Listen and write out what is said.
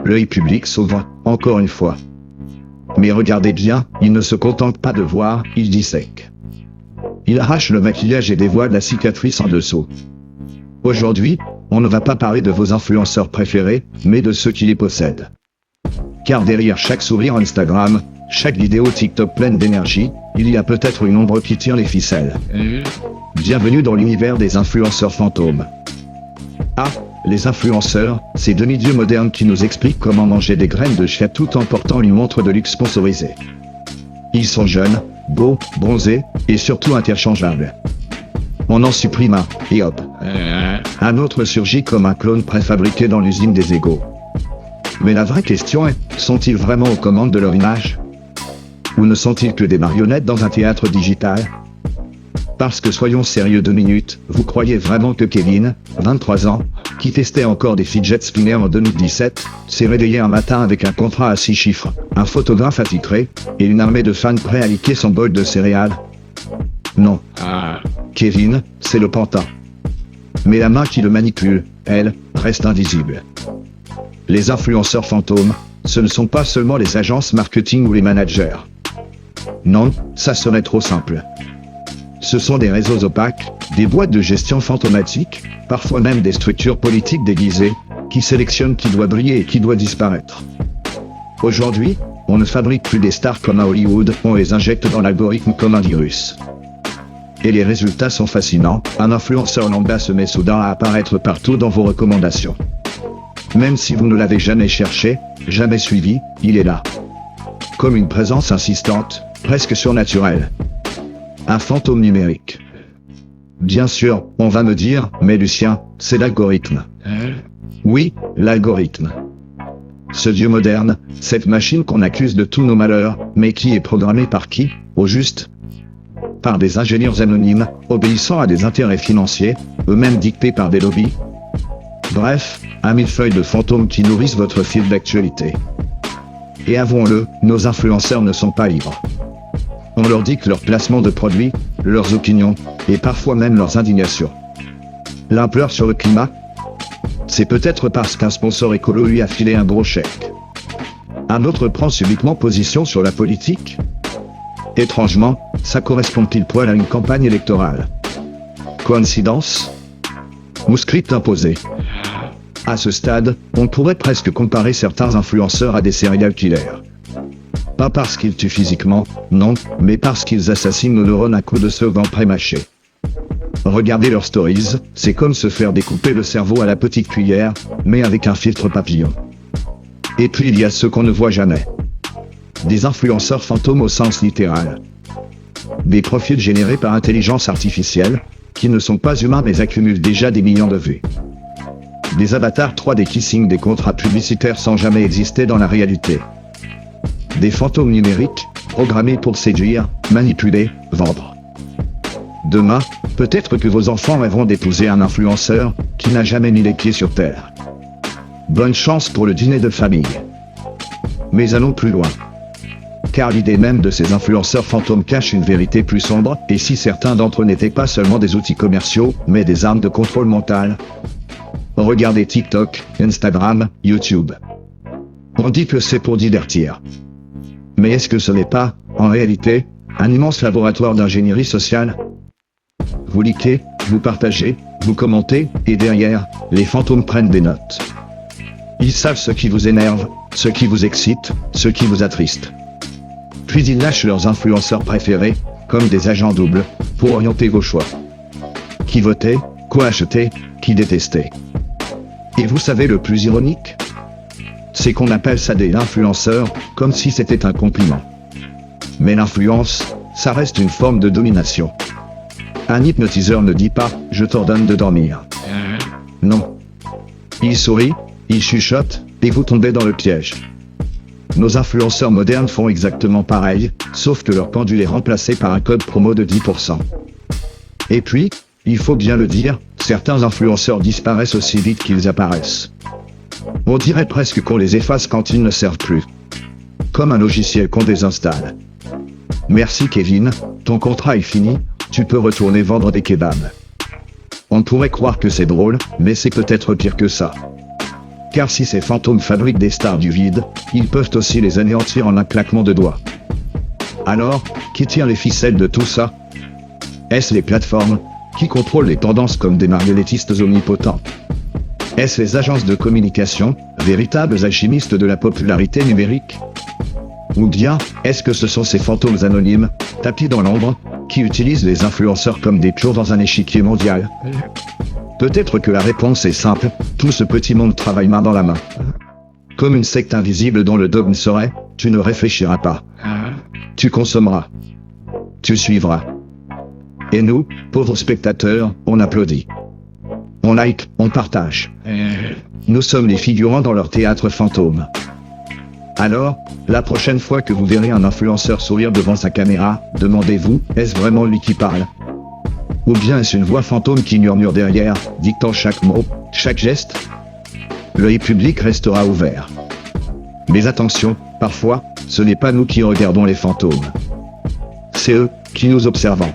L'œil public s'ouvre, encore une fois. Mais regardez bien, il ne se contente pas de voir, il dissèque. Il arrache le maquillage et dévoile la cicatrice en dessous. Aujourd'hui, on ne va pas parler de vos influenceurs préférés, mais de ceux qui les possèdent. Car derrière chaque sourire Instagram, chaque vidéo TikTok pleine d'énergie, il y a peut-être une ombre qui tire les ficelles. Bienvenue dans l'univers des influenceurs fantômes. Ah, les influenceurs, ces demi-dieux modernes qui nous expliquent comment manger des graines de chia tout en portant une montre de luxe sponsorisée. Ils sont jeunes, beaux, bronzés, et surtout interchangeables. On en supprime un, et hop. Un autre surgit comme un clone préfabriqué dans l'usine des égos. Mais la vraie question est, sont-ils vraiment aux commandes de leur image? Ou ne sont-ils que des marionnettes dans un théâtre digital? Parce que soyons sérieux 2 minutes, vous croyez vraiment que Kevin, 23 ans, qui testait encore des fidget spinners en 2017, s'est réveillé un matin avec un contrat à 6 chiffres, un photographe attitré, et une armée de fans prêts à liquer son bol de céréales? Non. Kevin, c'est le pantin. Mais la main qui le manipule, elle, reste invisible. Les influenceurs fantômes, ce ne sont pas seulement les agences marketing ou les managers. Non, ça serait trop simple. Ce sont des réseaux opaques, des boîtes de gestion fantomatiques, parfois même des structures politiques déguisées, qui sélectionnent qui doit briller et qui doit disparaître. Aujourd'hui, on ne fabrique plus des stars comme à Hollywood, on les injecte dans l'algorithme comme un virus. Et les résultats sont fascinants, un influenceur lambda se met soudain à apparaître partout dans vos recommandations. Même si vous ne l'avez jamais cherché, jamais suivi, il est là. Comme une présence insistante, presque surnaturelle. Un fantôme numérique. Bien sûr, on va me dire, mais Lucien, c'est l'algorithme. Oui, l'algorithme. Ce dieu moderne, cette machine qu'on accuse de tous nos malheurs, mais qui est programmée par qui, au juste? Par des ingénieurs anonymes, obéissant à des intérêts financiers, eux-mêmes dictés par des lobbies. Bref, un millefeuille de fantômes qui nourrissent votre fil d'actualité. Et avouons-le, nos influenceurs ne sont pas libres. On leur dicte leur placement de produits, leurs opinions, et parfois même leurs indignations. L'un pleure sur le climat. C'est peut-être parce qu'un sponsor écolo lui a filé un gros chèque. Un autre prend subitement position sur la politique. Étrangement, ça correspond pile poil à une campagne électorale. Coïncidence? Ou script imposé? À ce stade, on pourrait presque comparer certains influenceurs à des serial killers. Pas parce qu'ils tuent physiquement, non, mais parce qu'ils assassinent nos neurones à coups de slogan pré-mâché. Regardez leurs stories, c'est comme se faire découper le cerveau à la petite cuillère, mais avec un filtre papillon. Et puis il y a ceux qu'on ne voit jamais. Des influenceurs fantômes au sens littéral. Des profils générés par intelligence artificielle, qui ne sont pas humains mais accumulent déjà des millions de vues. Des avatars 3D qui signent des contrats publicitaires sans jamais exister dans la réalité. Des fantômes numériques, programmés pour séduire, manipuler, vendre. Demain, peut-être que vos enfants rêveront d'épouser un influenceur, qui n'a jamais mis les pieds sur terre. Bonne chance pour le dîner de famille. Mais allons plus loin. Car l'idée même de ces influenceurs fantômes cache une vérité plus sombre, et si certains d'entre eux n'étaient pas seulement des outils commerciaux, mais des armes de contrôle mental? Regardez TikTok, Instagram, YouTube. On dit que c'est pour divertir. Mais est-ce que ce n'est pas, en réalité, un immense laboratoire d'ingénierie sociale? Vous likez, vous partagez, vous commentez, et derrière, les fantômes prennent des notes. Ils savent ce qui vous énerve, ce qui vous excite, ce qui vous attriste. Puis ils lâchent leurs influenceurs préférés, comme des agents doubles, pour orienter vos choix. Qui voter, quoi acheter, qui détester. Et vous savez le plus ironique? C'est qu'on appelle ça des influenceurs, comme si c'était un compliment. Mais l'influence, ça reste une forme de domination. Un hypnotiseur ne dit pas « je t'ordonne de dormir ». Non. Il sourit, il chuchote, et vous tombez dans le piège. Nos influenceurs modernes font exactement pareil, sauf que leur pendule est remplacée par un code promo de 10%. Et puis, il faut bien le dire, certains influenceurs disparaissent aussi vite qu'ils apparaissent. On dirait presque qu'on les efface quand ils ne servent plus. Comme un logiciel qu'on désinstalle. Merci Kevin, ton contrat est fini, tu peux retourner vendre des kebabs. On pourrait croire que c'est drôle, mais c'est peut-être pire que ça. Car si ces fantômes fabriquent des stars du vide, ils peuvent aussi les anéantir en un claquement de doigts. Alors, qui tire les ficelles de tout ça? Est-ce les plateformes, qui contrôlent les tendances comme des marionnettistes omnipotents? Est-ce les agences de communication, véritables alchimistes de la popularité numérique? Ou bien, est-ce que ce sont ces fantômes anonymes, tapis dans l'ombre, qui utilisent les influenceurs comme des pions dans un échiquier mondial? Peut-être que la réponse est simple, tout ce petit monde travaille main dans la main. Comme une secte invisible dont le dogme serait, tu ne réfléchiras pas. Tu consommeras. Tu suivras. Et nous, pauvres spectateurs, on applaudit. On like, on partage. Nous sommes les figurants dans leur théâtre fantôme. Alors, la prochaine fois que vous verrez un influenceur sourire devant sa caméra, demandez-vous, est-ce vraiment lui qui parle? Ou bien est-ce une voix fantôme qui murmure derrière, dictant chaque mot, chaque geste? L'œil public restera ouvert. Mais attention, parfois, ce n'est pas nous qui regardons les fantômes. C'est eux qui nous observent.